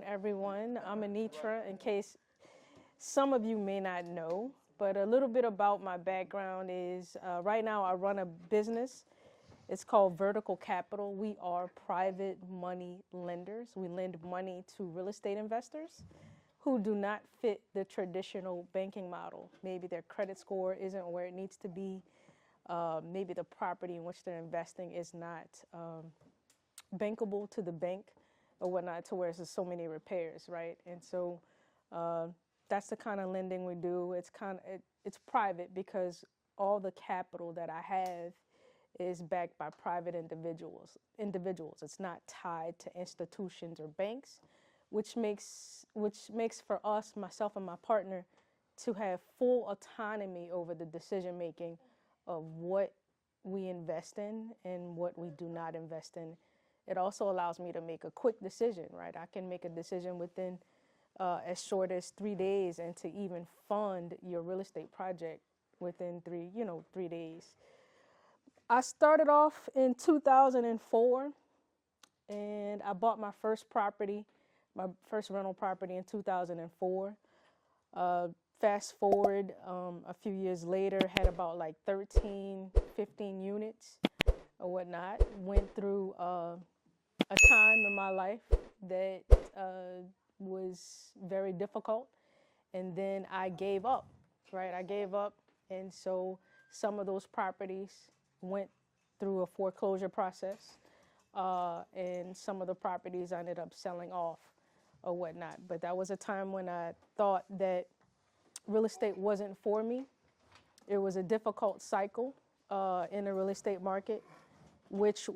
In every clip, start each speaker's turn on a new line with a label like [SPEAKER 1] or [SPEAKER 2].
[SPEAKER 1] everyone. I'm Anitra, in case some of you may not know, but a little bit about my background is right now I run a business. It's called Vertical Capital. We are private money lenders. We lend money to real estate investors who do not fit the traditional banking model. Maybe their credit score isn't where it needs to be. Maybe the property in which they're investing is not bankable to the bank or whatnot, to where there's so many repairs, right? And so that's the kind of lending we do. It's private because all the capital that I have is backed by private individuals. It's not tied to institutions or banks, which makes for us, myself and my partner, to have full autonomy over the decision making of what we invest in and what we do not invest in. It also allows me to make a quick decision, right? I can make a decision within as short as 3 days, and to even fund your real estate project within 3 days. I started off in 2004, and I bought my first rental property in 2004. Fast forward a few years later, had about like 13, 15 units or whatnot. Went through a time in my life that was very difficult, and then I gave up, right? I gave up, and so some of those properties went through a foreclosure process, and some of the properties I ended up selling off or whatnot. But that was a time when I thought that real estate wasn't for me. It was a difficult cycle in the real estate market, which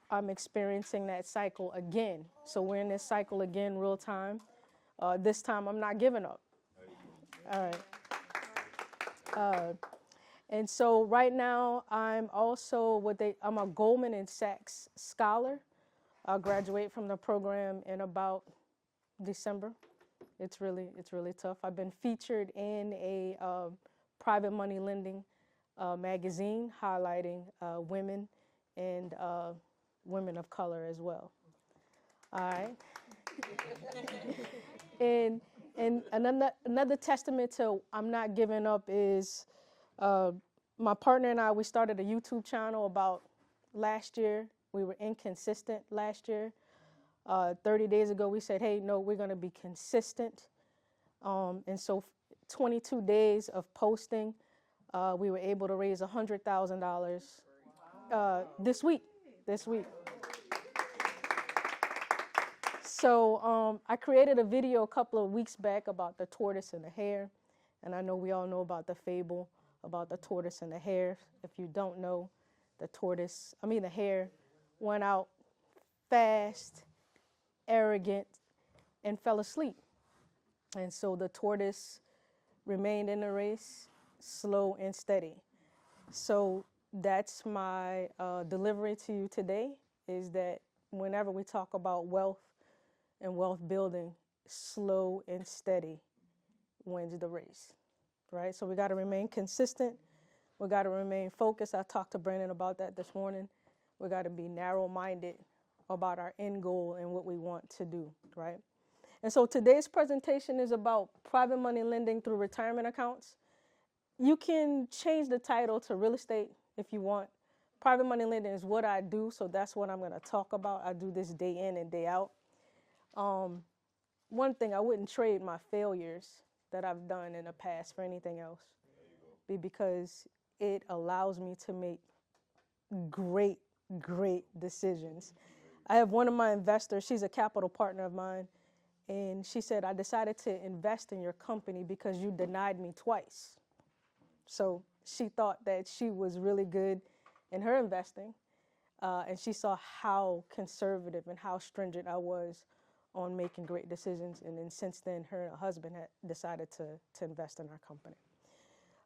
[SPEAKER 1] I'm experiencing that cycle again. So we're in this cycle again, real time. This time I'm not giving up. All right. And so right now I'm also I'm a Goldman and Sachs scholar. I'll graduate from the program in about December. It's really tough. I've been featured in a private money lending magazine highlighting women and women of color as well. All right. and another testament to I'm not giving up is my partner and I, we started a YouTube channel about last year. We were inconsistent last year. 30 days ago, we said, hey, no, we're going to be consistent. And so 22 days of posting, we were able to raise $100,000 this week. So I created a video a couple of weeks back about the tortoise and the hare. And I know we all know about the fable about the tortoise and the hare. If you don't know, the hare went out fast, arrogant, and fell asleep. And so the tortoise remained in the race, slow and steady. So that's my delivery to you today, is that whenever we talk about wealth and wealth building, slow and steady wins the race, right? So we got to remain consistent. We got to remain focused. I talked to Brandon about that this morning. We got to be narrow-minded about our end goal and what we want to do, right? And so today's presentation is about private money lending through retirement accounts. You can change the title to real estate if you want. Private money lending is what I do, so that's what I'm going to talk about. I do this day in and day out. One thing, I wouldn't trade my failures that I've done in the past for anything else, because it allows me to make great decisions. I have one of my investors, she's a capital partner of mine, and she said, I decided to invest in your company because you denied me twice. So she thought that she was really good in her investing, and she saw how conservative and how stringent I was on making great decisions. And then since then, her and her husband had decided to invest in our company.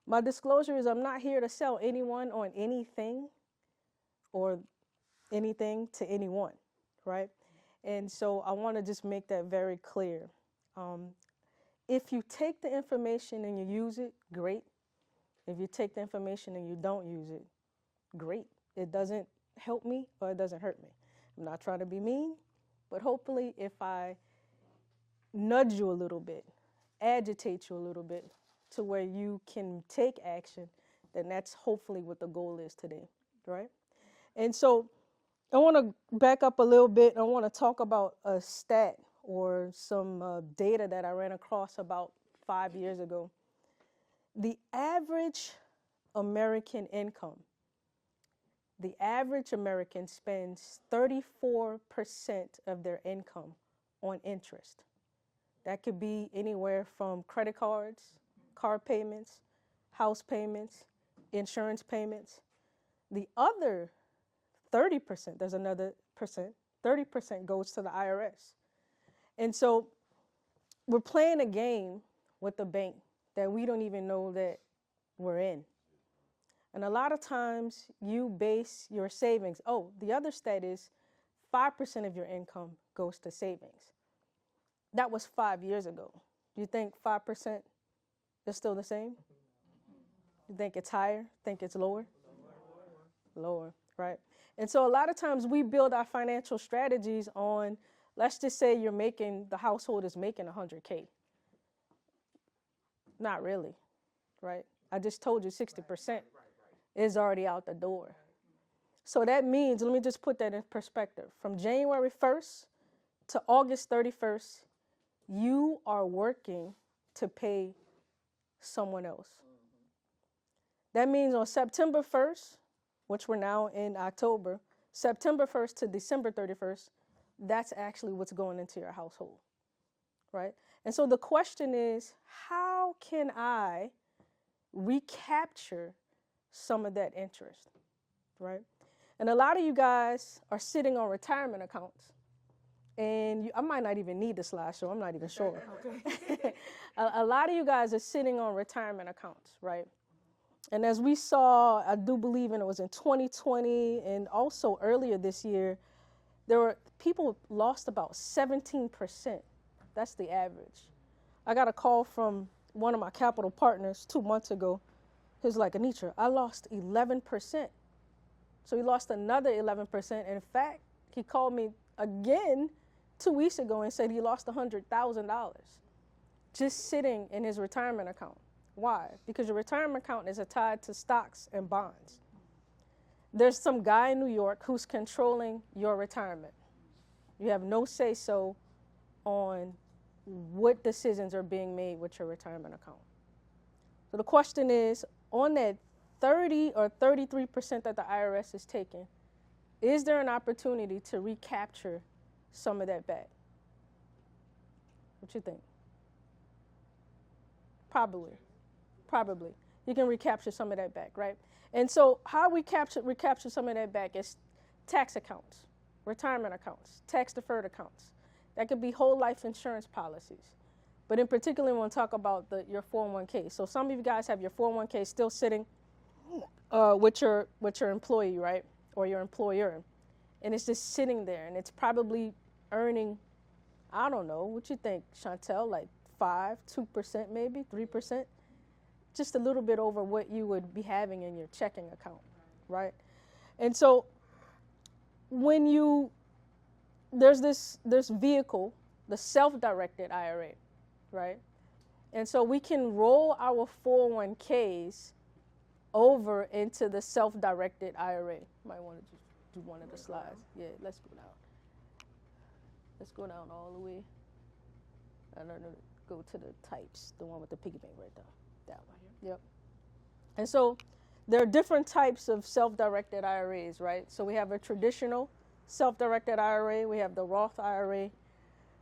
[SPEAKER 1] My disclosure is I'm not here to sell anyone on anything or anything to anyone, right? And so I want to just make that very clear. If you take the information and you use it, great. If you take the information and you don't use it, great. It doesn't help me or it doesn't hurt me. I'm not trying to be mean, but hopefully if I nudge you a little bit, agitate you a little bit to where you can take action, then that's hopefully what the goal is today, right? And so I want to back up a little bit. I want to talk about a stat or some data that I ran across about 5 years ago. The average American income, the average American spends 34% of their income on interest. That could be anywhere from credit cards, car payments, house payments, insurance payments. The other 30%, there's another percent, 30% goes to the IRS. And so we're playing a game with the bank that we don't even know that we're in. And a lot of times you base your savings. Oh, the other stat is 5% of your income goes to savings. That was 5 years ago. Do you think 5% is still the same? You think it's higher? Think it's lower? Lower, right? And so a lot of times we build our financial strategies on, let's just say the household is making 100K. Not really, right? I just told you 60% is already out the door. So that means, let me just put that in perspective. From January 1st to August 31st, you are working to pay someone else. That means on September 1st, which we're now in October, September 1st to December 31st, that's actually what's going into your household, right? And so the question is, how can I recapture some of that interest, right? And a lot of you guys are sitting on retirement accounts. And I might not even need the slideshow. I'm not even sure. Okay. A lot of you guys are sitting on retirement accounts, right? And as we saw, I do believe it was in 2020 and also earlier this year, people lost about 17%. That's the average. I got a call from one of my capital partners 2 months ago. He was like, Anitra, I lost 11%. So he lost another 11%. And in fact, he called me again 2 weeks ago and said he lost $100,000 just sitting in his retirement account. Why? Because your retirement account is tied to stocks and bonds. There's some guy in New York who's controlling your retirement. You have no say-so on what decisions are being made with your retirement account. So the question is, on that 30 or 33% that the IRS is taking, is there an opportunity to recapture some of that back? What you think? Probably. You can recapture some of that back, right? And so how we recapture some of that back is tax accounts, retirement accounts, tax deferred accounts. That could be whole life insurance policies. But in particular, we want to talk about your 401k. So some of you guys have your 401k still sitting with your employee, right? Or your employer. And it's just sitting there, and it's probably earning, I don't know, what you think, Chantel, like 2% maybe, 3%? Just a little bit over what you would be having in your checking account, right? And so there's this vehicle, the self-directed IRA, right? And so we can roll our 401ks over into the self-directed IRA. Might want to just do one of the slides. Yeah, let's go down. Let's go down all the way. And then go to the types, the one with the piggy bank right there. That one. Yep. And so there are different types of self-directed IRAs, right? So we have a traditional self-directed IRA, we have the Roth IRA,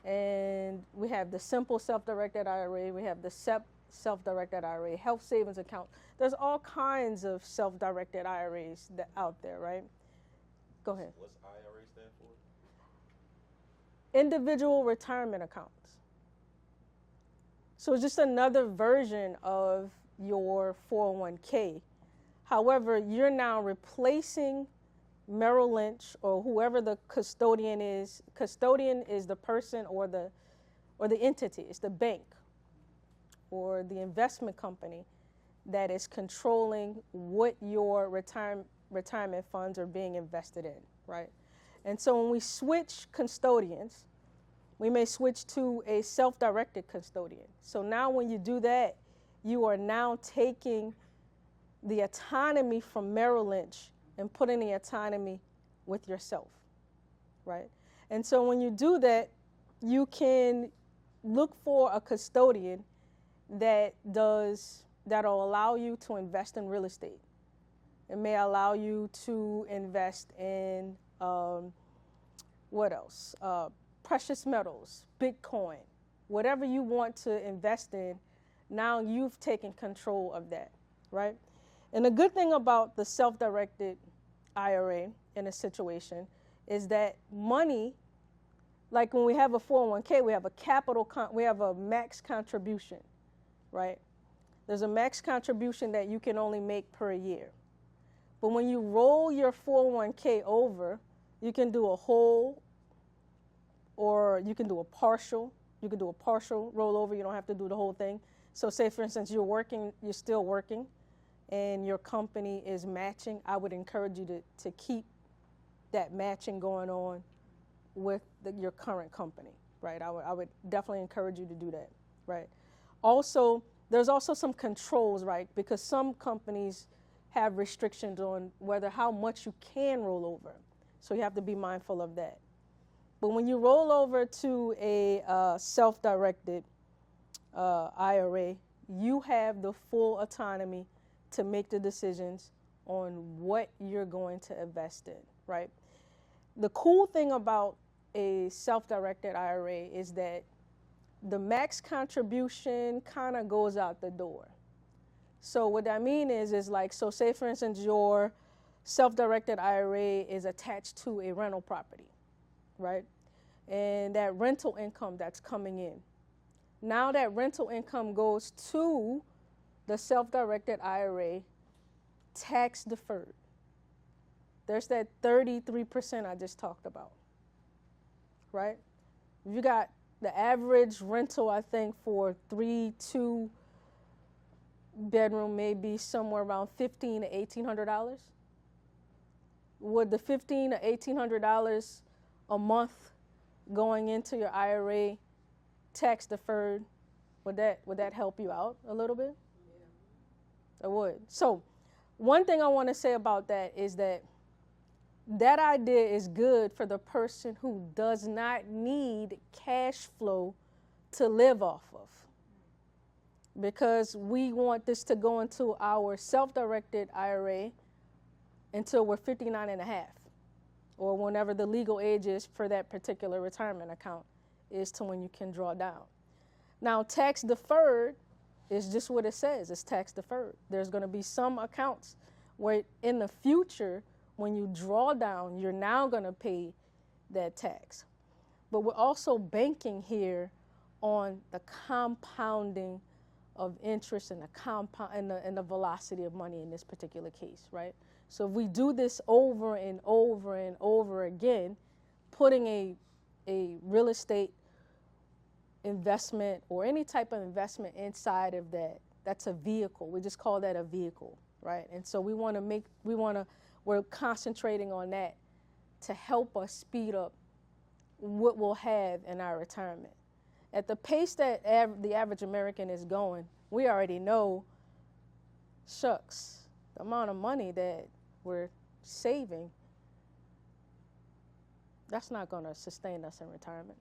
[SPEAKER 1] and we have the simple self-directed IRA, we have the SEP self-directed IRA, health savings account. There's all kinds of self-directed IRAs out there, right? Go ahead.
[SPEAKER 2] What's IRA stand for?
[SPEAKER 1] Individual retirement accounts. So it's just another version of your 401k. However, you're now replacing Merrill Lynch or whoever the custodian is. Custodian is the person or the entity. It's the bank or the investment company that is controlling what your retirement funds are being invested in, right? And so when we switch custodians, We may switch to a self-directed custodian. So now when you do that, you are now taking the autonomy from Merrill Lynch and putting the autonomy with yourself, right? And so when you do that, you can look for a custodian that'll allow you to invest in real estate. It may allow you to invest in what else? Precious metals, Bitcoin, whatever you want to invest in. Now you've taken control of that, right? And the good thing about the self-directed IRA in a situation is that money, like when we have a 401k, we have a max contribution, right? There's a max contribution that you can only make per year. But when you roll your 401k over, you can do a whole, or you can do a partial. You can do a partial rollover. You don't have to do the whole thing. So say, for instance, you're still working, and your company is matching. I would encourage you to keep that matching going on with your current company, right? I would definitely encourage you to do that, right? Also, there's also some controls, right? Because some companies have restrictions on how much you can roll over. So you have to be mindful of that. But when you roll over to a self-directed IRA, you have the full autonomy to make the decisions on what you're going to invest in, right? The cool thing about a self-directed IRA is that the max contribution kind of goes out the door. So what I mean is like, so say for instance, your self-directed IRA is attached to a rental property, right? And that rental income that's coming in. Now that rental income goes to the self-directed IRA, tax deferred. There's that 33% I just talked about, right? You got the average rental, I think, for 3-2 bedroom may be somewhere around $1,500 to $1,800. Would the $1,500 to $1,800 a month going into your IRA, tax deferred, would that help you out a little bit? Yeah. It would. So one thing I want to say about that is that idea is good for the person who does not need cash flow to live off of. Because we want this to go into our self-directed IRA until we're 59 and a half, or whenever the legal age is for that particular retirement account is to when you can draw down. Now, tax deferred is just what it says. It's tax deferred. There's going to be some accounts where in the future, when you draw down, you're now going to pay that tax. But we're also banking here on the compounding of interest and the velocity of money in this particular case, right? So if we do this over and over and over again, putting a real estate investment or any type of investment inside of that's a vehicle. We just call that a vehicle, right? And so we're concentrating on that to help us speed up what we'll have in our retirement. At the pace that the average American is going, we already know, shucks, the amount of money that we're saving, that's not going to sustain us in retirement.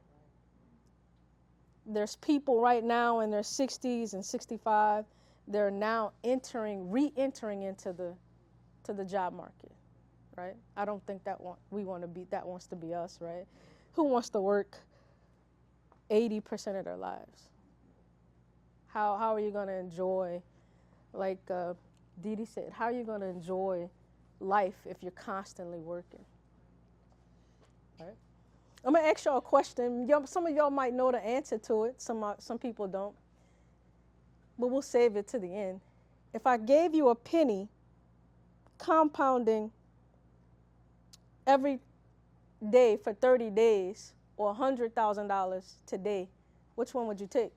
[SPEAKER 1] There's people right now in their 60s and 65, they're now re-entering into the job market, right? I don't think that wants to be us, right? Who wants to work 80% of their lives? How are you going to enjoy, like Dee Dee said, how are you going to enjoy life if you're constantly working? Right? I'm going to ask y'all a question. Some of y'all might know the answer to it. Some people don't. But we'll save it to the end. If I gave you a penny compounding every day for 30 days or $100,000 today, which one would you take?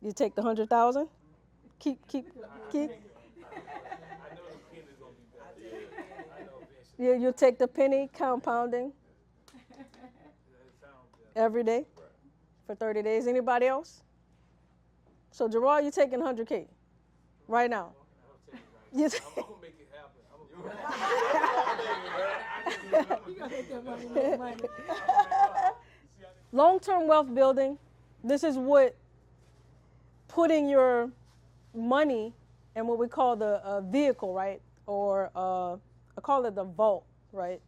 [SPEAKER 1] You take the 100,000? Keep. Yeah, you'll take the penny compounding. Every day for 30 days. Anybody else? So, Gerard, you're taking 100K right now.
[SPEAKER 2] I'm going to make it happen. You got to make that money.
[SPEAKER 1] Long-term wealth building, this is what putting your money in what we call the vehicle, right? Or I call it the vault, right?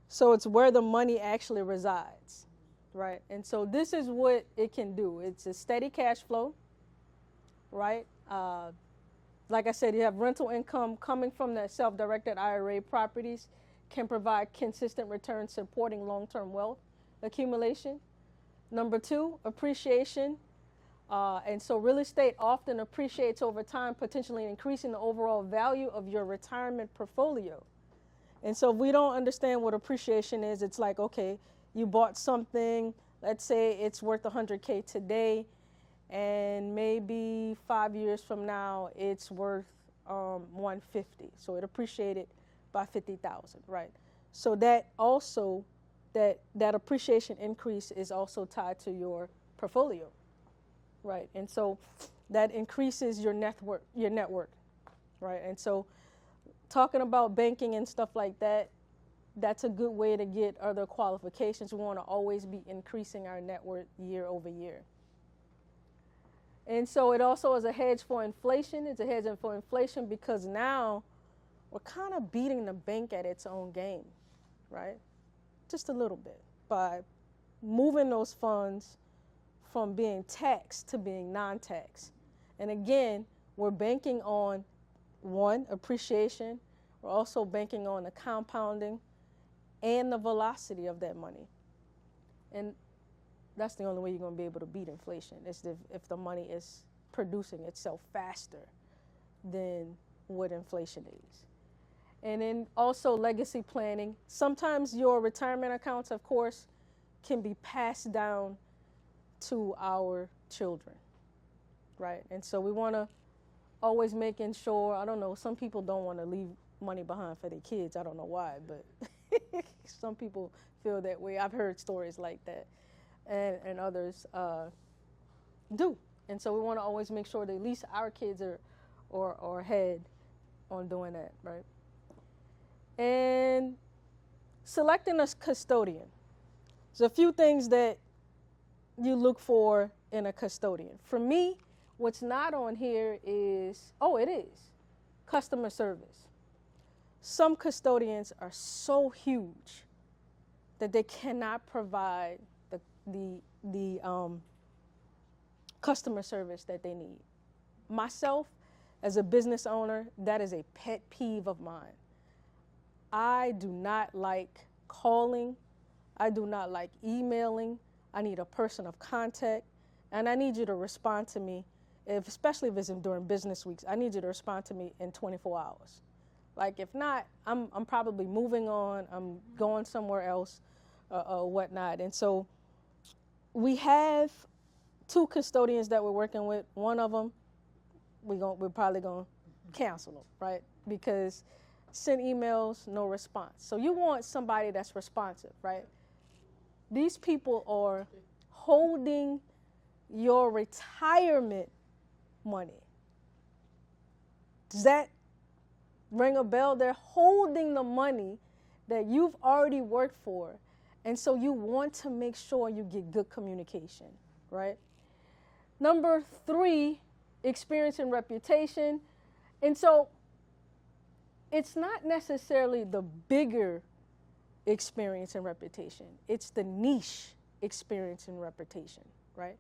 [SPEAKER 1] So it's where the money actually resides, right? And so this is what it can do. It's a steady cash flow, right? Like I said, you have rental income coming from the self-directed IRA properties can provide consistent returns supporting long-term wealth accumulation. Number 2, appreciation. And so real estate often appreciates over time, potentially increasing the overall value of your retirement portfolio. And so if we don't understand what appreciation is, it's like, okay, you bought something, let's say it's worth 100K today, and maybe 5 years from now, it's worth 150. So it appreciated by 50,000, right? So that also, that appreciation increase is also tied to your portfolio, right? And so that increases your net worth, right? And so talking about banking and stuff like that, that's a good way to get other qualifications. We want to always be increasing our net worth year over year. And so it also is a hedge for inflation. It's a hedge for inflation because now we're kind of beating the bank at its own game, right? Just a little bit by moving those funds from being taxed to being non-taxed. And again, we're banking on, 1, appreciation. We're also banking on the compounding and the velocity of that money. And that's the only way you're going to be able to beat inflation, is if the money is producing itself faster than what inflation is. And then also legacy planning. Sometimes your retirement accounts, of course, can be passed down to our children, right? And so we want to always making sure, I don't know, some people don't want to leave money behind for their kids. I don't know why, but some people feel that way. I've heard stories like that, and others do. And so we want to always make sure that at least our kids are ahead on doing that, right? And selecting a custodian. There's a few things that you look for in a custodian. For me, what's not on here is, it is customer service. Some custodians are so huge that they cannot provide the customer service that they need. Myself, as a business owner, that is a pet peeve of mine. I do not like calling. I do not like emailing. I need a person of contact, and I need you to respond to me, especially if it's during business weeks. I need you to respond to me in 24 hours. Like, if not, I'm probably moving on. I'm going somewhere else, whatnot. And so we have 2 custodians that we're working with. One of them, we're probably going to cancel them, right? Because send emails, no response. So you want somebody that's responsive, right? These people are holding your retirement money. Does that ring a bell? They're holding the money that you've already worked for. And so you want to make sure you get good communication, right? Number 3, experience and reputation. And so it's not necessarily the bigger experience and reputation. It's the niche experience and reputation, right?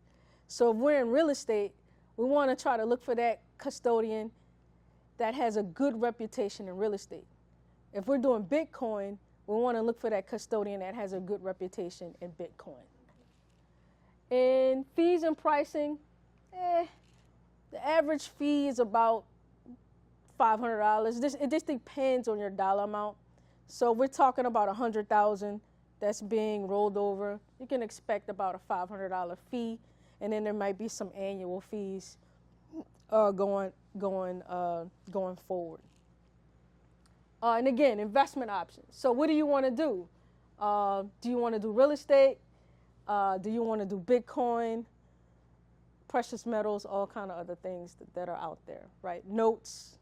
[SPEAKER 1] So if we're in real estate, we want to try to look for that custodian that has a good reputation in real estate. If we're doing Bitcoin, we want to look for that custodian that has a good reputation in Bitcoin. And fees and pricing, the average fee is about $500. It just depends on your dollar amount. So we're talking about $100,000 that's being rolled over. You can expect about a $500 fee, and then there might be some annual fees going forward. And again, investment options. So what do you want to do? Do you want to do real estate? Do you want to do Bitcoin, precious metals, all kind of other things that are out there, right? Notes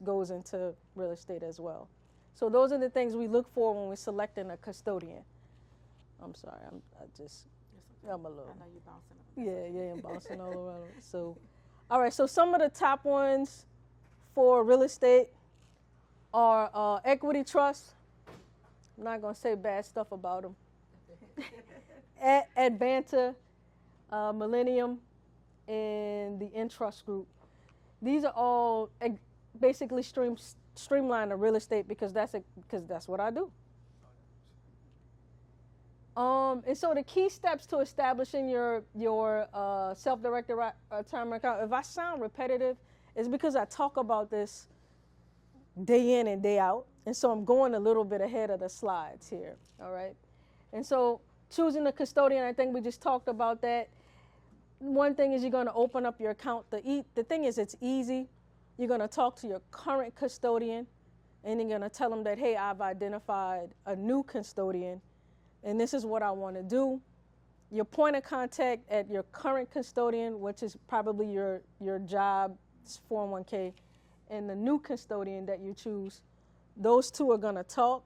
[SPEAKER 1] goes into real estate as well. So those are the things we look for when we're selecting a custodian. I'm sorry, I'm a little.
[SPEAKER 3] I know you're bouncing.
[SPEAKER 1] Yeah, I'm bouncing all around. So, all right. So some of the top ones for real estate are equity trusts. I'm not gonna say bad stuff about them. Advanta, Millennium, and the Entrust Group. These are all basically streamline the real estate because that's what I do. And so the key steps to establishing your self-directed retirement account, if I sound repetitive, is because I talk about this day in and day out. And so I'm going a little bit ahead of the slides here, all right? And so choosing a custodian, I think we just talked about that. One thing is you're going to open up your account. The thing is it's easy. You're going to talk to your current custodian, and you're going to tell them that, hey, I've identified a new custodian, and this is what I want to do. Your point of contact at your current custodian, which is probably your job's 401k, and the new custodian that you choose, those two are going to talk,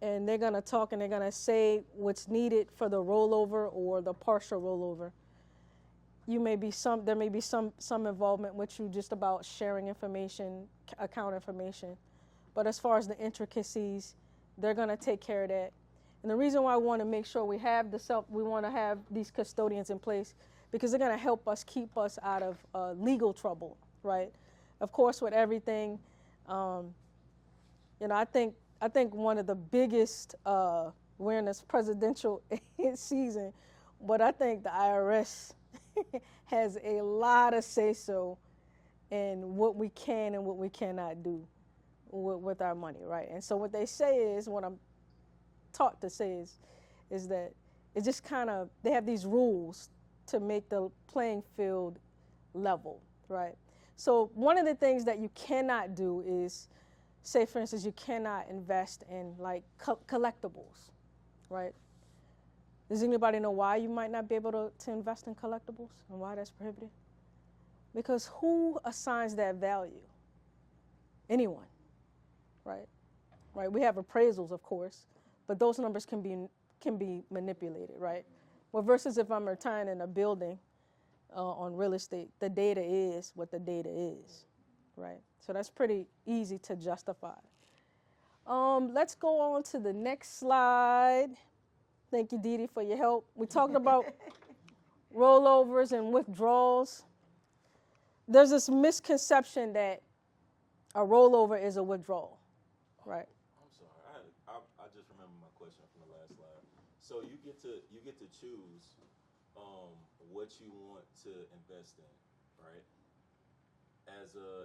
[SPEAKER 1] and they're going to talk, and they're going to say what's needed for the rollover or the partial rollover. There may be some involvement with you just about sharing information, account information, but as far as the intricacies, they're going to take care of that. And the reason why I want to make sure we want to have these custodians in place because they're going to help us keep us out of legal trouble, right? Of course, with everything, I think one of the biggest, we're in this presidential season, but I think the IRS has a lot of say-so in what we can and what we cannot do with our money, right? And so what they say is, what I'm taught to say is that it's just kind of, they have these rules to make the playing field level, right? So one of the things that you cannot do is, say for instance, you cannot invest in like collectibles, right? Does anybody know why you might not be able to invest in collectibles and why that's prohibited? Because who assigns that value? Anyone, right? Right. We have appraisals, of course, but those numbers can be manipulated, right? Well, versus if I'm retiring in a building on real estate, the data is what the data is, right? So that's pretty easy to justify. Let's go on to the next slide. Thank you, Dee Dee, for your help. We talked about rollovers and withdrawals. There's this misconception that a rollover is a withdrawal, right?
[SPEAKER 4] I'm sorry, I just remember my question from the last slide. So you get to choose what you want to invest in, right?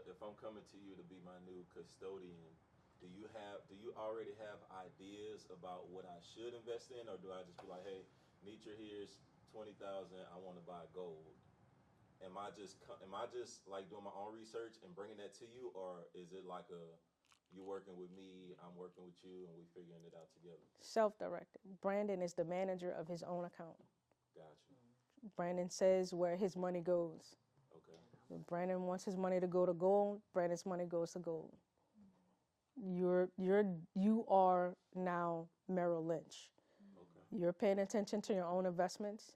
[SPEAKER 4] If I'm coming to you to be my new custodian, do you already have ideas about what I should invest in, or do I just be like, hey, Anitra, here's $20,000, I want to buy gold? Am I just like doing my own research and bringing that to you, or is it like you working with me, I'm working with you, and we figuring it out together?
[SPEAKER 1] Self-directed. Brandon is the manager of his own account.
[SPEAKER 4] Gotcha.
[SPEAKER 1] Brandon says where his money goes.
[SPEAKER 4] Okay.
[SPEAKER 1] If Brandon wants his money to go to gold, Brandon's money goes to gold. You are now Merrill Lynch. Okay. You're paying attention to your own investments.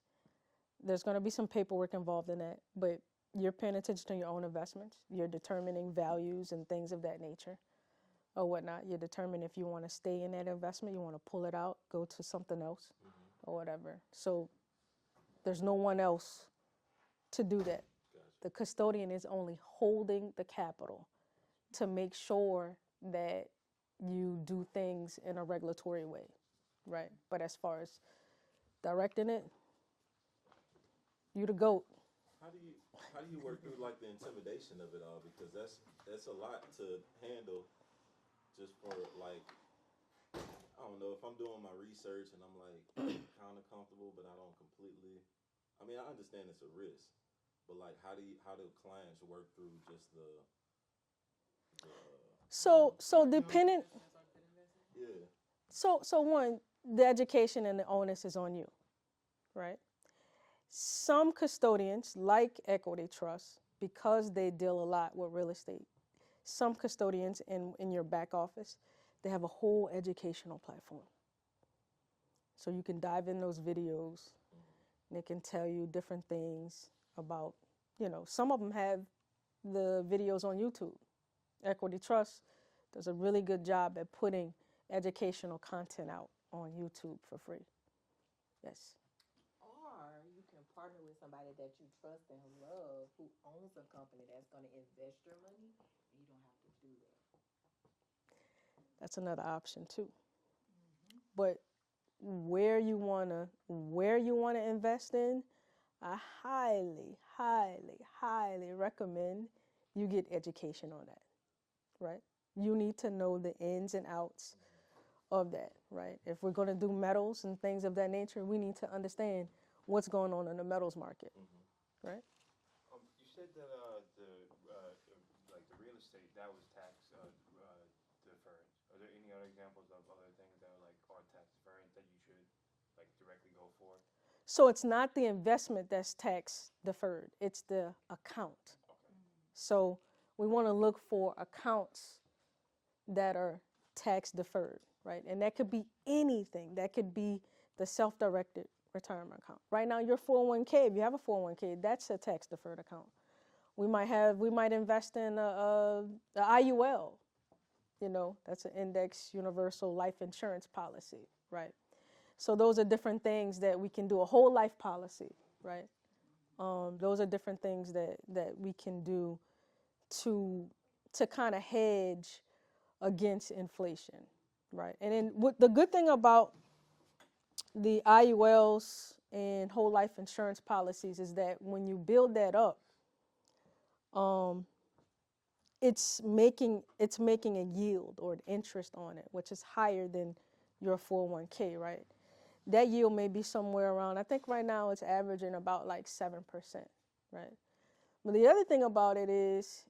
[SPEAKER 1] There's going to be some paperwork involved in that, but you're paying attention to your own investments. You're determining values and things of that nature or whatnot. You're determining if you want to stay in that investment, you want to pull it out, go to something else or whatever. So there's no one else to do that. Gotcha. The custodian is only holding the capital to make sure that you do things in a regulatory way, right? But as far as directing it, you the GOAT.
[SPEAKER 4] How do you work through like the intimidation of it all? Because that's a lot to handle. Just for like, I don't know, if I'm doing my research and I'm like kind of comfortable, but I don't completely. I mean, I understand it's a risk, but like, how do clients work through just the
[SPEAKER 1] So dependent.
[SPEAKER 4] Yeah.
[SPEAKER 1] So one, the education and the onus is on you, right? Some custodians, like Equity Trust, because they deal a lot with real estate, some custodians in your back office, they have a whole educational platform. So you can dive in those videos, and they can tell you different things about, some of them have the videos on YouTube. Equity Trust does a really good job at putting educational content out on YouTube for free. Yes.
[SPEAKER 3] Or you can partner with somebody that you trust and love who owns a company that's going to invest your money, and you don't have to do that.
[SPEAKER 1] That's another option too. But where you wanna invest in, I highly, highly, highly recommend you get education on that, right? You need to know the ins and outs of that, right? If we're going to do metals and things of that nature, we need to understand what's going on in the metals market, right?
[SPEAKER 5] You said that like the real estate, that was tax deferred. Are there any other examples of other things that are tax deferred that you should directly go for?
[SPEAKER 1] So it's not the investment that's tax deferred, it's the account.
[SPEAKER 5] Okay.
[SPEAKER 1] So we want to look for accounts that are tax deferred, right? And that could be anything. That could be the self-directed retirement account. Right now, your 401k, if you have a 401k, that's a tax deferred account. We might invest in the IUL, that's an index universal life insurance policy, right? So those are different things that we can do. A whole life policy, right? Those are different things that we can do to kind of hedge against inflation, right? And then what the good thing about the IULs and whole life insurance policies is that when you build that up, it's making a yield or an interest on it, which is higher than your 401k, right? That yield may be somewhere around, I think right now it's averaging about 7%, right? But the other thing about it is,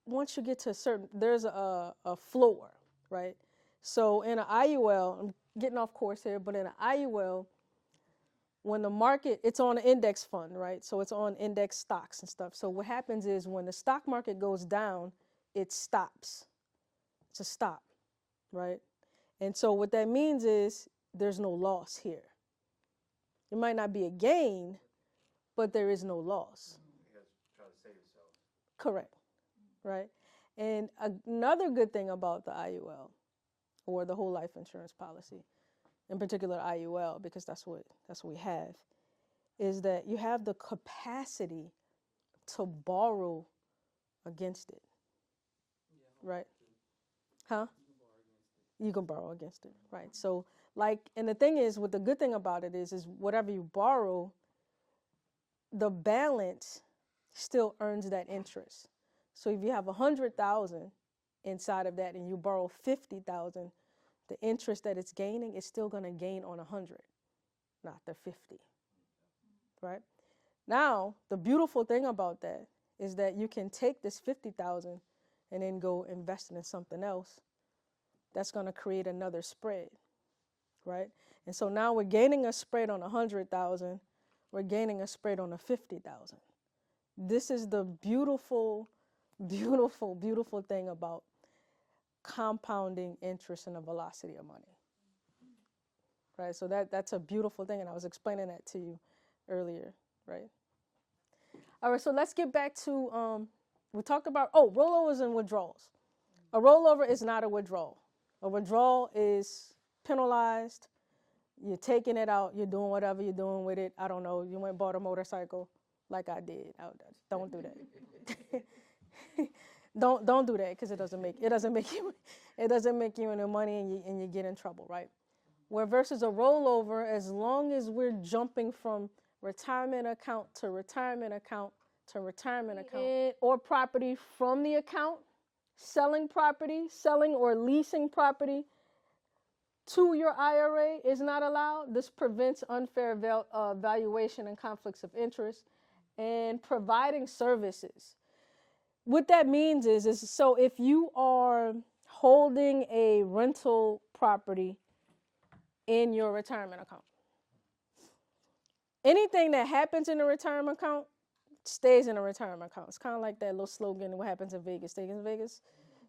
[SPEAKER 1] once you get to a certain, there's a floor, right? So in an IUL, I'm getting off course here, but in an IUL, when the market, it's on an index fund, right? So it's on index stocks and stuff. So what happens is when the stock market goes down, it stops. It's a stop, right? And so what that means is there's no loss here. It might not be a gain, but there is no loss.
[SPEAKER 5] You guys try to save yourself.
[SPEAKER 1] Correct, right? And another good thing about the IUL or the whole life insurance policy, in particular IUL, because that's what we have, is that you have the capacity to borrow against it, right? Huh? You can borrow against it, right? So and the thing is, what the good thing about it is whatever you borrow, the balance still earns that interest. So if you have 100,000 inside of that and you borrow 50,000, the interest that it's gaining is still going to gain on 100, not the 50, right? Now, the beautiful thing about that is that you can take this 50,000 and then go invest in something else that's going to create another spread, right? And so now we're gaining a spread on 100,000, we're gaining a spread on a 50,000. This is the beautiful, beautiful, beautiful thing about compounding interest and the velocity of money, right? So that's a beautiful thing, and I was explaining that to you earlier, right? All right, so let's get back to, we talked about, rollovers and withdrawals. A rollover is not a withdrawal. A withdrawal is penalized. You're taking it out. You're doing whatever you're doing with it. I don't know. You went and bought a motorcycle like I did. Don't do that. Don't do that, because it doesn't make you any money, and you get in trouble, right? Where versus a rollover, as long as we're jumping from retirement account to retirement account to retirement account, or property from the account, selling or leasing property to your IRA is not allowed. This prevents unfair valuation and conflicts of interest, and providing services. What that means is so if you are holding a rental property in your retirement account. Anything that happens in a retirement account stays in a retirement account. It's kind of like that little slogan, what happens in Vegas stays in Vegas.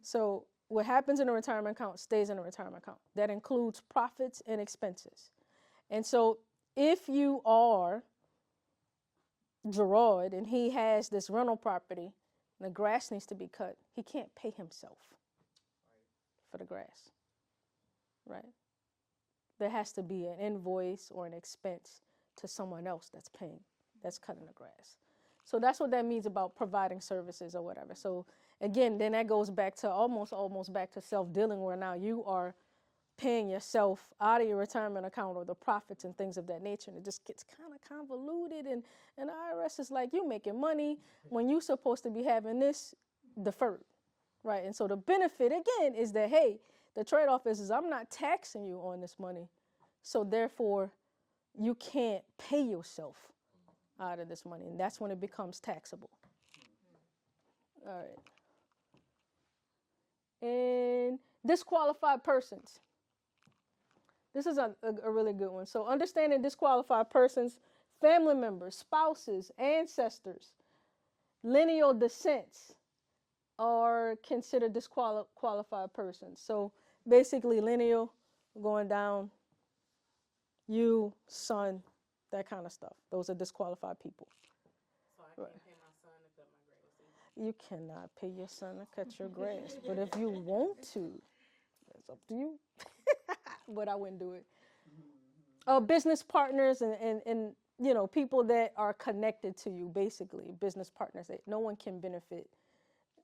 [SPEAKER 1] So what happens in a retirement account stays in a retirement account. That includes profits and expenses. And so if you are Gerard and he has this rental property and the grass needs to be cut, he can't pay himself for the grass, right? There has to be an invoice or an expense to someone else that's paying, that's cutting the grass. So that's what that means about providing services or whatever. So again, then that goes back to almost back to self-dealing, where now you are paying yourself out of your retirement account or the profits and things of that nature. And it just gets kind of convoluted. And the IRS is like, you making money when you're supposed to be having this deferred, right? And so the benefit, again, is that, hey, the trade-off is I'm not taxing you on this money. So therefore, you can't pay yourself out of this money. And that's when it becomes taxable. All right. And disqualified persons. This is a really good one. So understanding disqualified persons, family members, spouses, ancestors, lineal descents are considered disqualified persons. So basically lineal, going down, you, son, that kind of stuff. Those are disqualified people.
[SPEAKER 3] So I can't pay my son to cut my grass.
[SPEAKER 1] You cannot pay your son to cut your grass. But if you want to, it's up to you. But I wouldn't do it. Business partners and you know, people that are connected to you, basically, business partners. That no one can benefit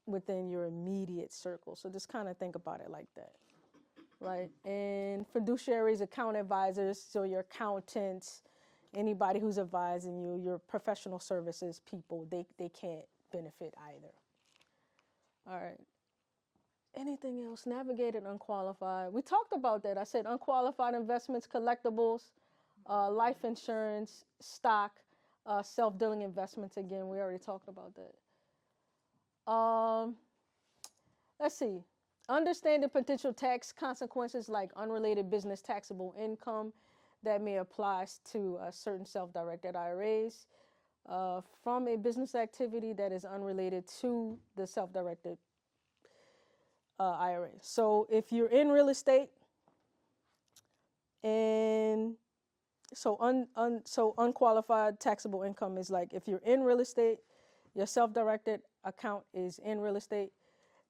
[SPEAKER 1] within your immediate circle. So just kind of think about it like that. Right? And fiduciaries, account advisors, so your accountants, anybody who's advising you, your professional services people, they can't benefit either. All right. Anything else? Navigated, unqualified. We talked about that. I said unqualified investments, collectibles, life insurance, stock, self-dealing investments. Again, we already talked about that. Let's see. Understanding potential tax consequences like unrelated business taxable income that may apply to certain self-directed IRAs from a business activity that is unrelated to the self-directed IRA. So if you're in real estate, and so unqualified taxable income is like if you're in real estate, your self-directed account is in real estate,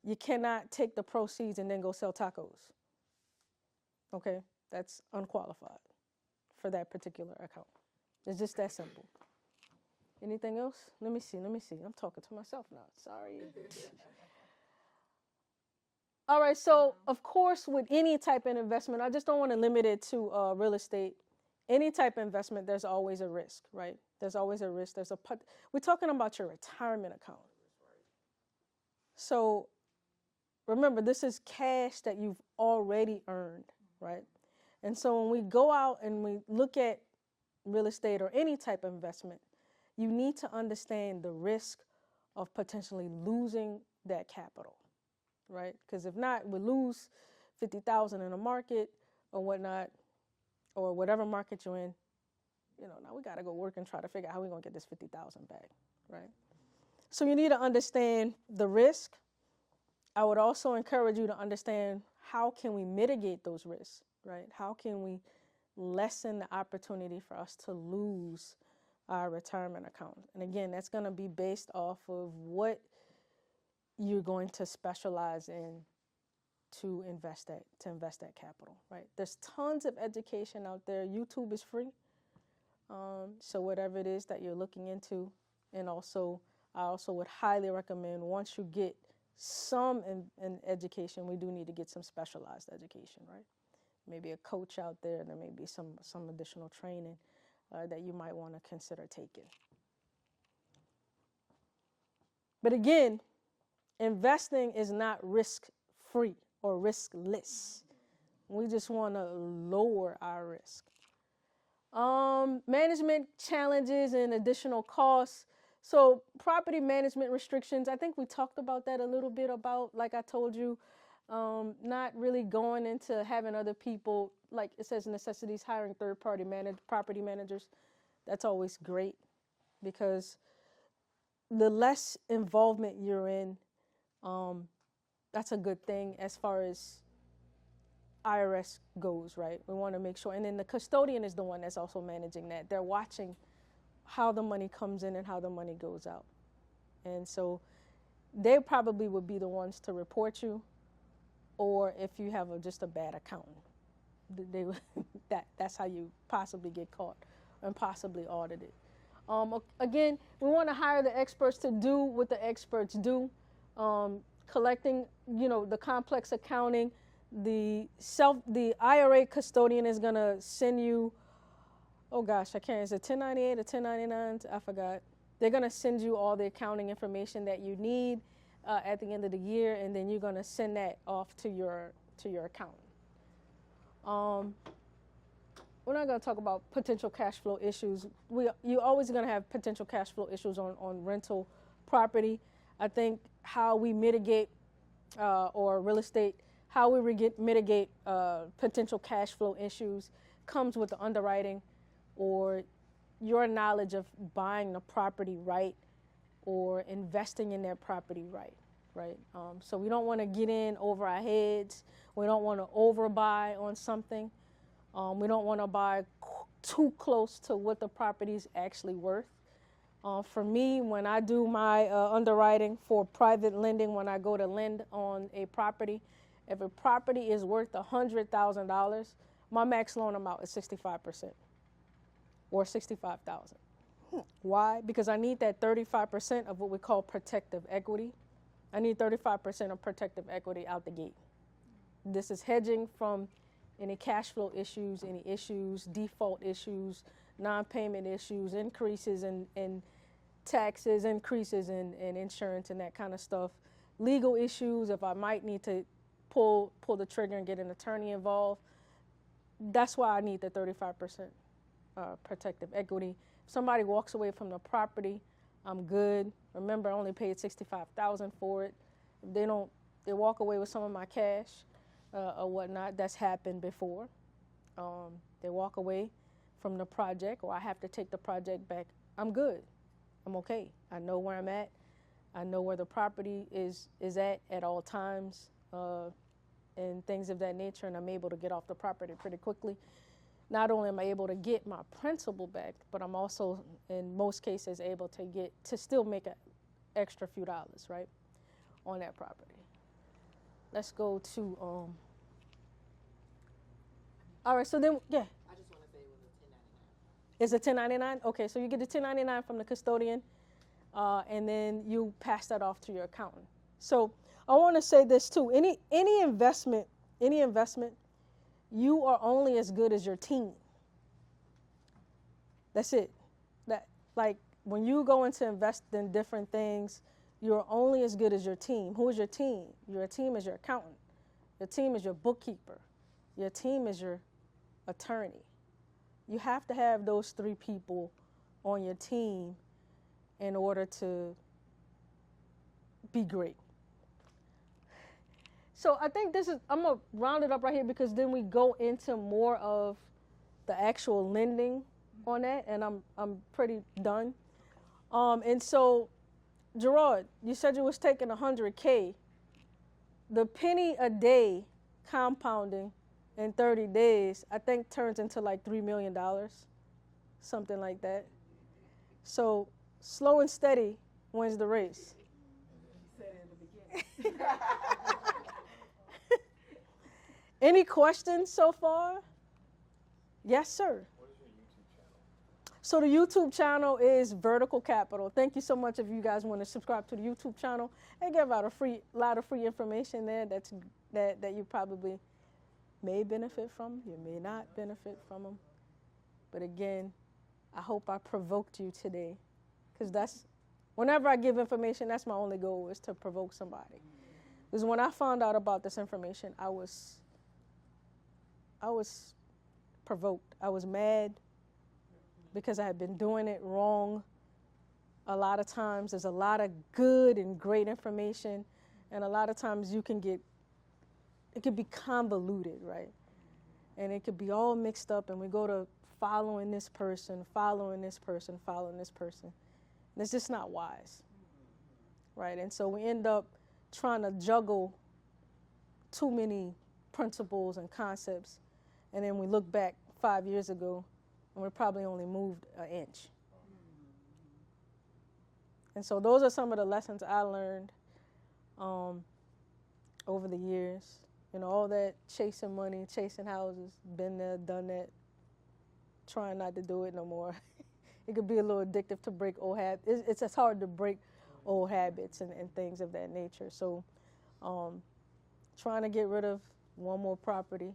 [SPEAKER 1] you cannot take the proceeds and then go sell tacos. Okay, that's unqualified for that particular account. It's just that simple. Anything else? Let me see. I'm talking to myself now. Sorry. All right, so of course, with any type of investment, I just don't want to limit it to real estate. Any type of investment, there's always a risk, right? There's always a risk. We're talking about your retirement account. So remember, this is cash that you've already earned, right? And so when we go out and we look at real estate or any type of investment, you need to understand the risk of potentially losing that capital. Right? Because if not, we lose $50,000 in a market or whatnot, or whatever market you're in. You know, now we got to go work and try to figure out how we're going to get this $50,000 back, right? So you need to understand the risk. I would also encourage you to understand how can we mitigate those risks, right? How can we lessen the opportunity for us to lose our retirement account? And again, that's going to be based off of what you're going to specialize in to invest that capital, right? There's tons of education out there. YouTube is free. So whatever it is that you're looking into, and also I also would highly recommend once you get some in education, we do need to get some specialized education, right? Maybe a coach out there, and there may be some additional training that you might want to consider taking. But again, investing is not risk-free or riskless. We just want to lower our risk. Management challenges and additional costs. So property management restrictions, I think we talked about that a little bit about, like I told you, Not really going into having other people, like it says necessities, hiring third-party property managers. That's always great because the less involvement you're in, that's a good thing as far as IRS goes, right? We want to make sure. And then the custodian is the one that's also managing that. They're watching how the money comes in and how the money goes out. And so they probably would be the ones to report you, or if you have just a bad accountant, that's how you possibly get caught and possibly audited. Again, we want to hire the experts to do what the experts do, collecting, the complex accounting. The IRA custodian is going to send you, oh gosh, I can't, is it 1098 or 1099? I forgot. They're going to send you all the accounting information that you need at the end of the year, and then you're going to send that off to your accountant. We're not going to talk about potential cash flow issues. You're always going to have potential cash flow issues on rental property. I think how we mitigate, or real estate, how we mitigate potential cash flow issues comes with the underwriting or your knowledge of buying the property right or investing in that property right? So we don't want to get in over our heads. We don't want to overbuy on something. We don't want to buy too close to what the property is actually worth. For me, when I do my underwriting for private lending, when I go to lend on a property, if a property is worth $100,000, my max loan amount is 65% or $65,000. Why? Because I need that 35% of what we call protective equity. I need 35% of protective equity out the gate. This is hedging from any cash flow issues, any issues, default issues, non-payment issues, increases in taxes, increases in insurance and that kind of stuff. Legal issues, if I might need to pull the trigger and get an attorney involved. That's why I need the 35% protective equity. If somebody walks away from the property, I'm good. Remember, I only paid $65,000 for it. If they walk away with some of my cash or whatnot. That's happened before. They walk away from the project, or I have to take the project back. I'm good. I'm okay. I know where I'm at. I know where the property is at all times. And things of that nature, and I'm able to get off the property pretty quickly. Not only am I able to get my principal back, but I'm also, in most cases, able to still make an extra few dollars, right, on that property. Let's go to, all right, so then, yeah.
[SPEAKER 3] I just want to say it was a 1099.
[SPEAKER 1] Is it 1099? Okay, so you get the 1099 from the custodian, and then you pass that off to your accountant. So I want to say this too. Any investment, you are only as good as your team. That's it. Like when you go into invest in different things, you're only as good as your team. Who is your team? Your team is your accountant. Your team is your bookkeeper. Your team is your attorney. You have to have those three people on your team in order to be great. So I think I'm going to round it up right here because then we go into more of the actual lending on that, and I'm pretty done. And so, Gerard, you said you was taking $100K. The penny a day compounding in 30 days, I think turns into like $3 million, something like that. So slow and steady wins the race.
[SPEAKER 3] You said it in the beginning.
[SPEAKER 1] Any questions so far? Yes, sir.
[SPEAKER 5] What is your YouTube channel?
[SPEAKER 1] So the YouTube channel is Vertical Capital. Thank you so much if you guys want to subscribe to the YouTube channel and give out a lot of free information there that you probably may benefit from. You may not benefit from them. But again, I hope I provoked you today, because whenever I give information, that's my only goal, is to provoke somebody. Because when I found out about this information, I was provoked. I was mad because I had been doing it wrong a lot of times. There's a lot of good and great information, and a lot of times you can get it could be convoluted, right? And it could be all mixed up, and we go to following this person, following this person, following this person. And it's just not wise, right? And so we end up trying to juggle too many principles and concepts, and then we look back 5 years ago, and we probably only moved an inch. And so those are some of the lessons I learned over the years. You know, all that chasing money, chasing houses, been there, done that, trying not to do it no more. It could be a little addictive to break old habits. It's hard to break old habits and things of that nature. So trying to get rid of one more property,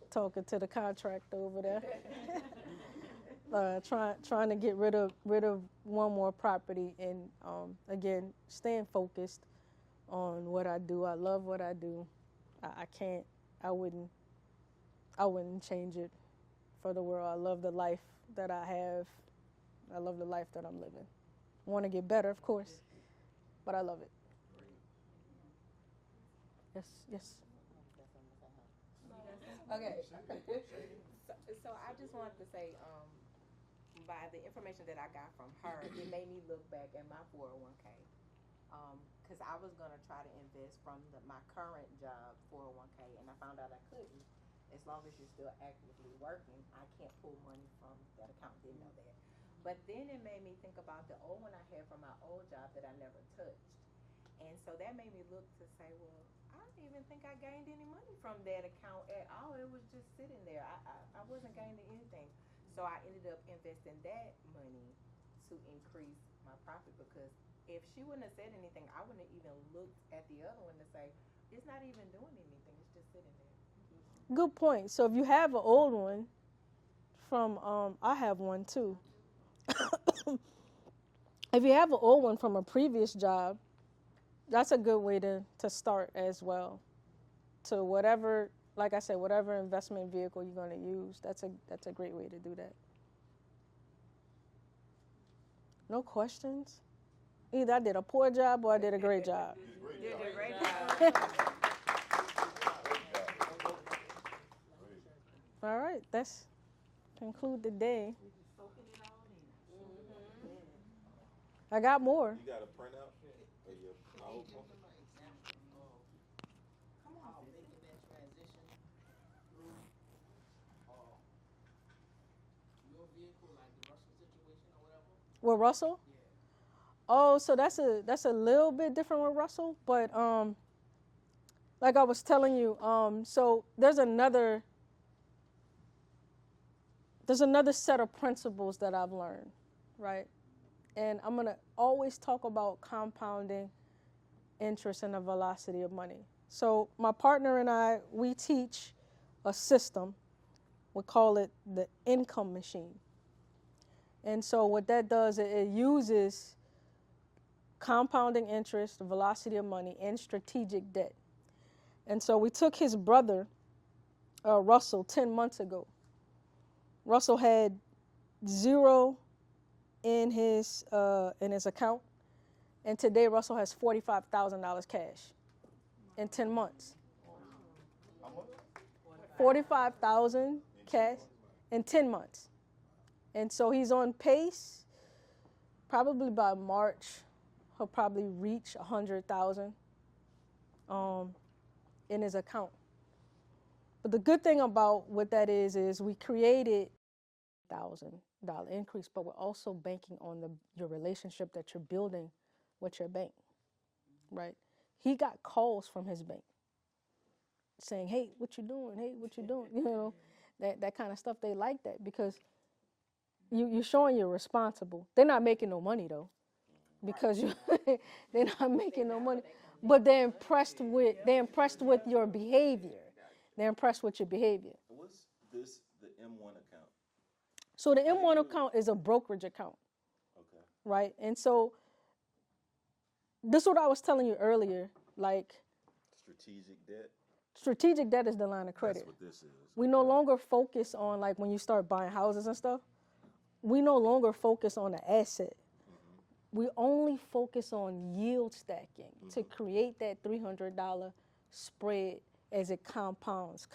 [SPEAKER 1] talking to the contractor over there. Trying to get rid of one more property, and again, staying focused on what I do. I love what I do. I wouldn't change it for the world. I love the life that I have. I love the life that I'm living. Want to get better, of course, but I love it. Yes.
[SPEAKER 3] Okay. So I just wanted to say, by the information that I got from her, it made me look back at my 401k. Because I was going to try to invest from my current job 401k, and I found out I couldn't. As long as you're still actively working, I can't pull money from that account. Didn't know that. But then it made me think about the old one I had from my old job that I never touched. And so that made me look to say, well, I don't even think I gained any money from that account at all. It was just sitting there. I wasn't gaining anything. So I ended up investing that money to increase my profit, because if she wouldn't have said anything, I wouldn't have even looked at the other one to say, it's not even doing anything. It's just sitting there.
[SPEAKER 1] Good point. So if you have an old one from, I have one too. If you have an old one from a previous job, that's a good way to start as well. To whatever, like I said, whatever investment vehicle you're going to use, that's a great way to do that. No questions? Either I did a poor job or I did a great job.
[SPEAKER 3] You did a great job.
[SPEAKER 1] All right, let's conclude the day. I got more.
[SPEAKER 4] You got a printout? Or your PowerPoint?
[SPEAKER 1] With Russell? Oh, so that's a little bit different with Russell, but like I was telling you, so there's another set of principles that I've learned, right? And I'm gonna always talk about compounding interest and the velocity of money. So my partner and I, we teach a system. We call it the income machine. And so what that does, it uses compounding interest, the velocity of money, and strategic debt. And so we took his brother, Russell, 10 months ago. Russell had zero in his account, and today Russell has $45,000 cash in 10 months. $45,000 cash in 10 months. And so he's on pace. Probably by March, he'll probably reach 100,000 in his account. But the good thing about what that is we created $1,000 increase, but we're also banking on your relationship that you're building with your bank, right? He got calls from his bank saying, hey, what you doing? Hey, what you doing? You know, that kind of stuff. They like that because you're showing you're responsible. They're not making no money though, because they're not making no money, but they're impressed with your behavior. They're impressed with your behavior.
[SPEAKER 4] What's this, the M1 account?
[SPEAKER 1] So the M1 account is a brokerage account.
[SPEAKER 4] Okay.
[SPEAKER 1] Right? And so this is what I was telling you earlier, like strategic debt is the line of credit.
[SPEAKER 4] That's what this is.
[SPEAKER 1] We no longer focus on, like, when you start buying houses and stuff, we no longer focus on the asset. We only focus on yield stacking to create that $300 spread as it compounds.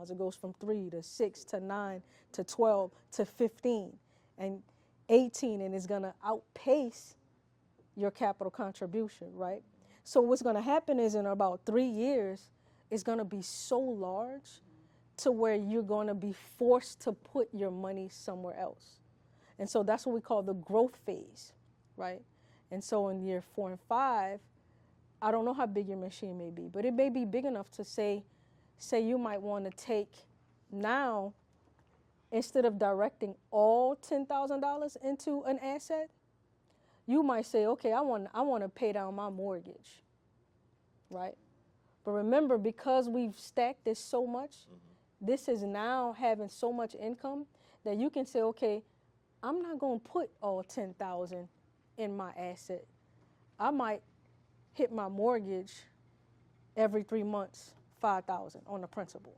[SPEAKER 1] It goes from 3 to 6 to 9 to 12 to 15 and 18, and it's going to outpace your capital contribution, right? So what's going to happen is in about 3 years, it's going to be so large to where you're going to be forced to put your money somewhere else. And so that's what we call the growth phase, right? And so in year 4 and 5, I don't know how big your machine may be, but it may be big enough to say you might want to take now, instead of directing all $10,000 into an asset, you might say, okay, I want to pay down my mortgage, right? But remember, because we've stacked this so much, this is now having so much income that you can say, okay, I'm not going to put all $10,000 in my asset. I might hit my mortgage every 3 months, $5,000 on the principal.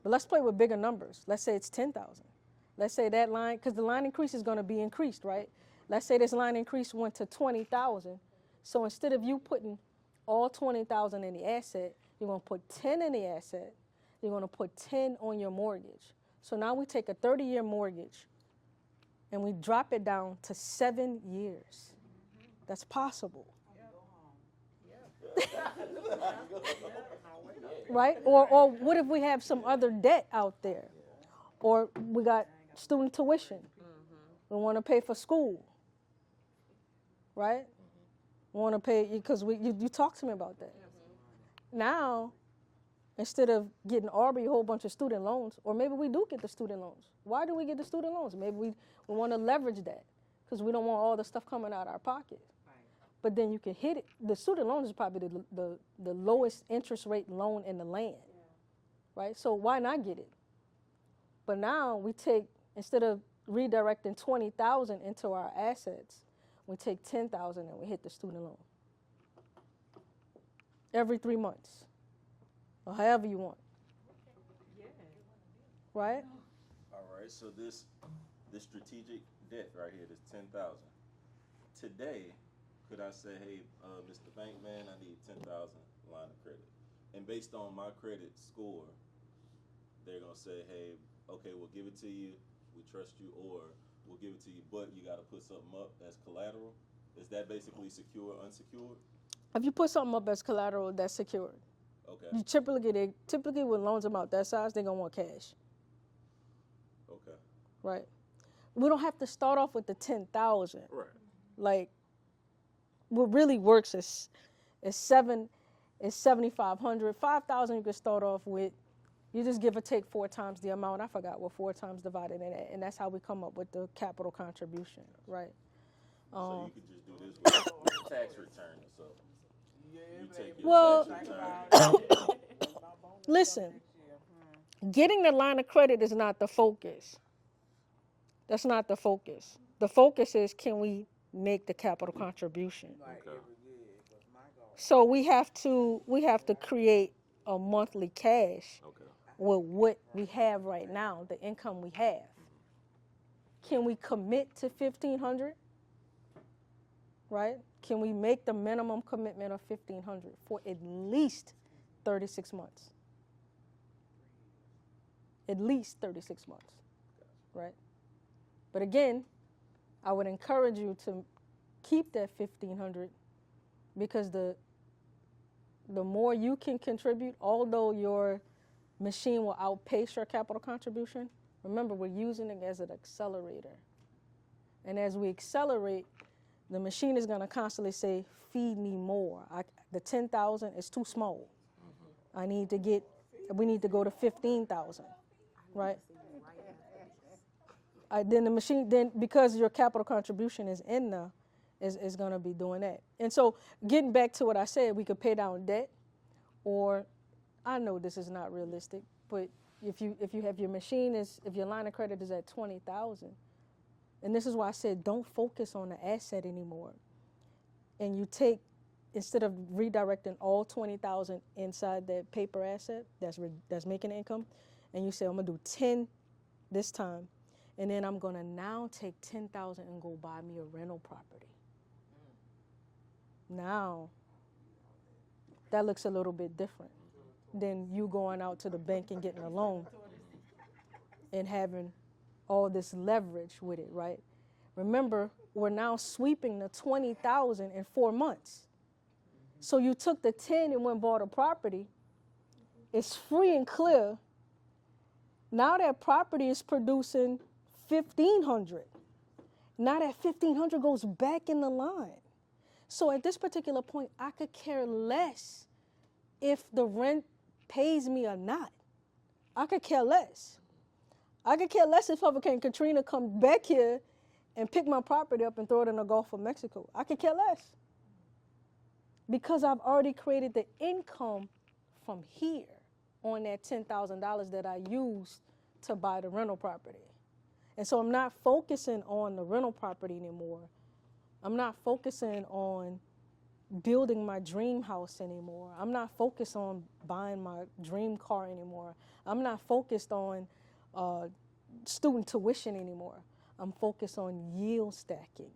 [SPEAKER 1] But let's play with bigger numbers. Let's say it's $10,000. Let's say that line, because the line increase is going to be increased, right? Let's say this line increase went to $20,000. So instead of you putting all $20,000 in the asset, you're going to put 10 in the asset. You're going to put 10 on your mortgage. So now we take a 30-year mortgage and we drop it down to 7 years. That's possible. Right? Or what if we have some other debt out there? Or we got student tuition. We want to pay for school. Right? We want to pay, because you talked to me about that. Now, instead of getting Aubrey a whole bunch of student loans, or maybe we do get the student loans. Why do we get the student loans? Maybe we want to leverage that because we don't want all the stuff coming out of our pocket. But then you can hit it. The student loan is probably the lowest interest rate loan in the land, right? So why not get it? But now we take, instead of redirecting $20,000 into our assets, we take $10,000 and we hit the student loan every 3 months, or however you want. Right?
[SPEAKER 4] All right. So this strategic debt right here, this 10,000. Today, could I say, hey, Mr. Bankman, I need 10,000 line of credit, and based on my credit score, they're gonna say, hey, okay, we'll give it to you. We trust you, or we'll give it to you, but you got to put something up as collateral. Is that basically secure, unsecured?
[SPEAKER 1] If you put something up as collateral, that's secured.
[SPEAKER 4] Okay.
[SPEAKER 1] You typically with loans about that size, they're gonna want cash.
[SPEAKER 4] Okay.
[SPEAKER 1] Right. We don't have to start off with the 10,000.
[SPEAKER 4] Right.
[SPEAKER 1] Like, what really works is 7,500. 5,000 you can start off with. You just give or take 4 times the amount. I forgot what 4 times divided in it, and that's how we come up with the capital contribution, right?
[SPEAKER 4] So you could just do this with your tax return. So you take your
[SPEAKER 1] Well,
[SPEAKER 4] tax return.
[SPEAKER 1] Listen, getting the line of credit is not the focus. That's not the focus. The focus is, can we make the capital contribution?
[SPEAKER 4] Okay.
[SPEAKER 1] So we have to create a monthly cash with what we have right now, the income we have. Can we commit to $1,500? Right? Can we make the minimum commitment of $1,500 for at least 36 months? At least 36 months, right? But again, I would encourage you to keep that $1,500, because the more you can contribute, although your machine will outpace your capital contribution, remember, we're using it as an accelerator. And as we accelerate, the machine is going to constantly say, feed me more. The 10,000 is too small. We need to go to 15,000, right? Then the machine, because your capital contribution is in there, is going to be doing that. And so getting back to what I said, we could pay down debt, or I know this is not realistic, but if you have your machine if your line of credit is at 20,000, and this is why I said don't focus on the asset anymore. And you take, instead of redirecting all 20,000 inside that paper asset that's making income, and you say, I'm gonna do 10 this time, and then I'm gonna now take 10,000 and go buy me a rental property. Now, that looks a little bit different. than you going out to the bank and getting a loan and having all this leverage with it, right? Remember, we're now sweeping the 20,000 in 4 months. So you took the 10 and went and bought a property. It's free and clear. Now that property is producing 1,500. Now that 1,500 goes back in the line. So at this particular point, I could care less if the rent pays me or not. I could care less. I could care less if Hurricane Katrina comes back here and pick my property up and throw it in the Gulf of Mexico. I could care less. Because I've already created the income from here on that $10,000 that I used to buy the rental property. And so I'm not focusing on the rental property anymore. I'm not focusing on building my dream house anymore. I'm not focused on buying my dream car anymore. I'm not focused on student tuition anymore. I'm focused on yield stacking.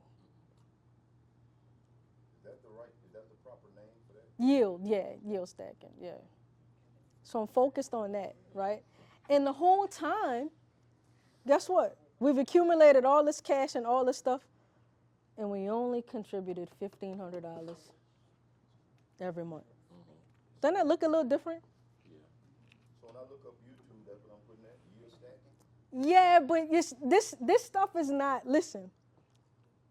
[SPEAKER 6] Is that the proper name for that?
[SPEAKER 1] Yield stacking, yeah. So I'm focused on that, right? And the whole time, guess what? We've accumulated all this cash and all this stuff, and we only contributed $1,500 every month. Doesn't that look a little different?
[SPEAKER 6] So when I look up YouTube, that's what I'm putting at, yield stacking?
[SPEAKER 1] Yeah, but this stuff is not, listen,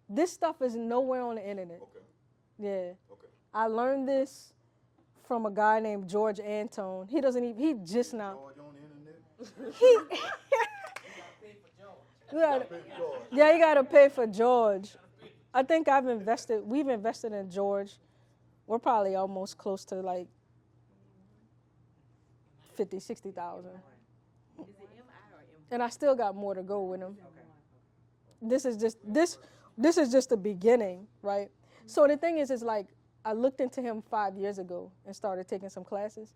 [SPEAKER 1] this stuff is nowhere on the internet.
[SPEAKER 6] Okay.
[SPEAKER 1] Yeah.
[SPEAKER 6] Okay.
[SPEAKER 1] I learned this from a guy named George Antone. He just now.
[SPEAKER 6] George on the internet?
[SPEAKER 1] He, yeah, you got to pay for George. I think we've invested in George. We're probably almost close to like 50, 60,000.
[SPEAKER 3] Is it MI or M?
[SPEAKER 1] And I still got more to go with him. This is just the beginning, right? So the thing is like, I looked into him 5 years ago and started taking some classes.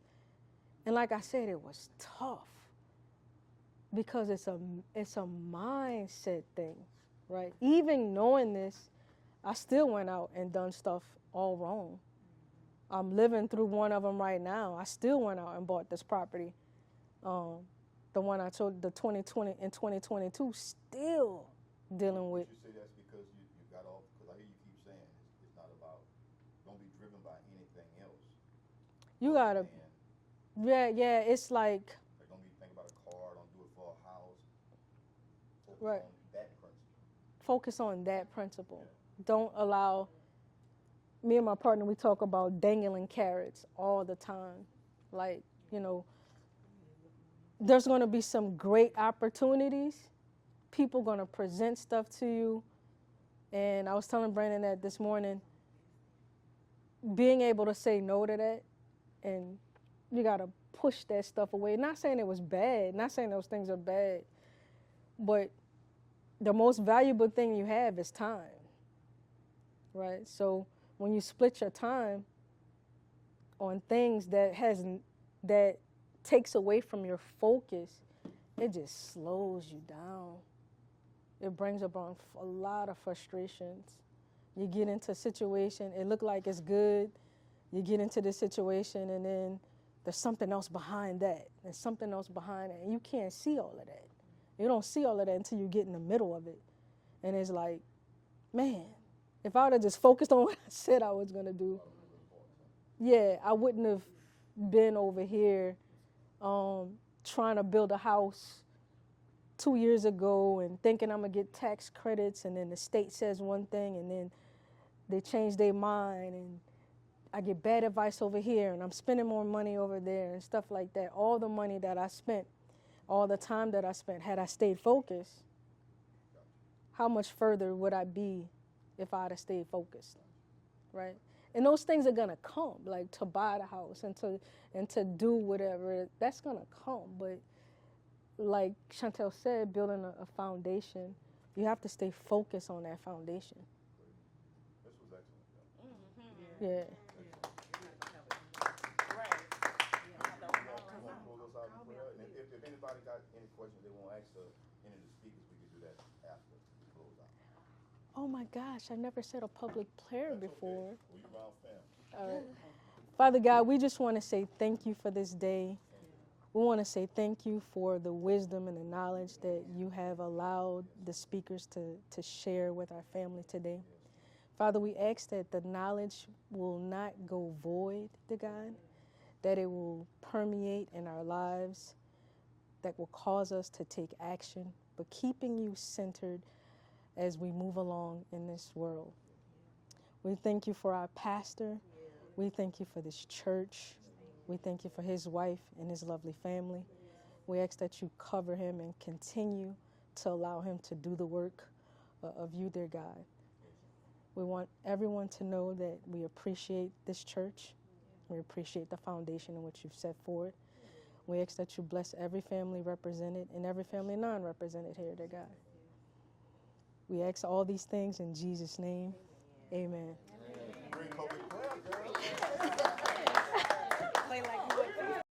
[SPEAKER 1] And like I said, it was tough because it's a mindset thing, right? Even knowing this, I still went out and done stuff all wrong. I'm living through one of them right now. I still went out and bought this property. The one I told, the 2020 and 2022, still dealing with.
[SPEAKER 6] You say that's because you got off, because I hear you keep saying it's not about, don't be driven by anything else.
[SPEAKER 1] You gotta, yeah, it's like
[SPEAKER 6] Don't be thinking about a car, don't do it for a house. Focus
[SPEAKER 1] Right.
[SPEAKER 6] on that principle.
[SPEAKER 1] focus on that principle. Don't allow, me and my partner, we talk about dangling carrots all the time. Like, there's going to be some great opportunities. People going to present stuff to you. And I was telling Brandon that this morning, being able to say no to that, and you got to push that stuff away. Not saying it was bad, not saying those things are bad, but the most valuable thing you have is time, right? So when you split your time on things that takes away from your focus, it just slows you down. It brings about a lot of frustrations. You get into a situation, it look like it's good. You get into this situation, and then there's something else behind that. There's something else behind it, and you can't see all of that. You don't see all of that until you get in the middle of it. And it's like, man, if I would have just focused on what I said I was going to do, yeah, I wouldn't have been over here trying to build a house 2 years ago and thinking I'm going to get tax credits, and then the state says one thing, and then they change their mind, and I get bad advice over here, and I'm spending more money over there and stuff like that. All the money that I spent, all the time that I spent, had I stayed focused, how much further would I be if I had stayed focused, right? And those things are gonna come, like to buy the house and to do whatever. That's gonna come, but like Chantel said, building a foundation, you have to stay focused on that foundation.
[SPEAKER 6] This was excellent.
[SPEAKER 1] Yeah.
[SPEAKER 6] If anybody got any questions they want to ask any of the speakers, we could do that after we close out.
[SPEAKER 1] Oh my gosh, I never said a public prayer before.
[SPEAKER 6] Well, you around family.
[SPEAKER 1] All right. Father God, we just want to say thank you for this day. We want to say thank you for the wisdom and the knowledge that you have allowed the speakers to share with our family today. Father, we ask that the knowledge will not go void, dear God, that it will permeate in our lives, that will cause us to take action, but keeping you centered as we move along in this world. We thank you for our pastor. We thank you for this church. We thank you for his wife and his lovely family. We ask that you cover him and continue to allow him to do the work of you, dear God. We want everyone to know that we appreciate this church. We appreciate the foundation in which you've set forward. We ask that you bless every family represented and every family non-represented here, dear God. We ask all these things in Jesus' name. Amen.
[SPEAKER 6] Bring COVID prayer, girl.
[SPEAKER 3] Play like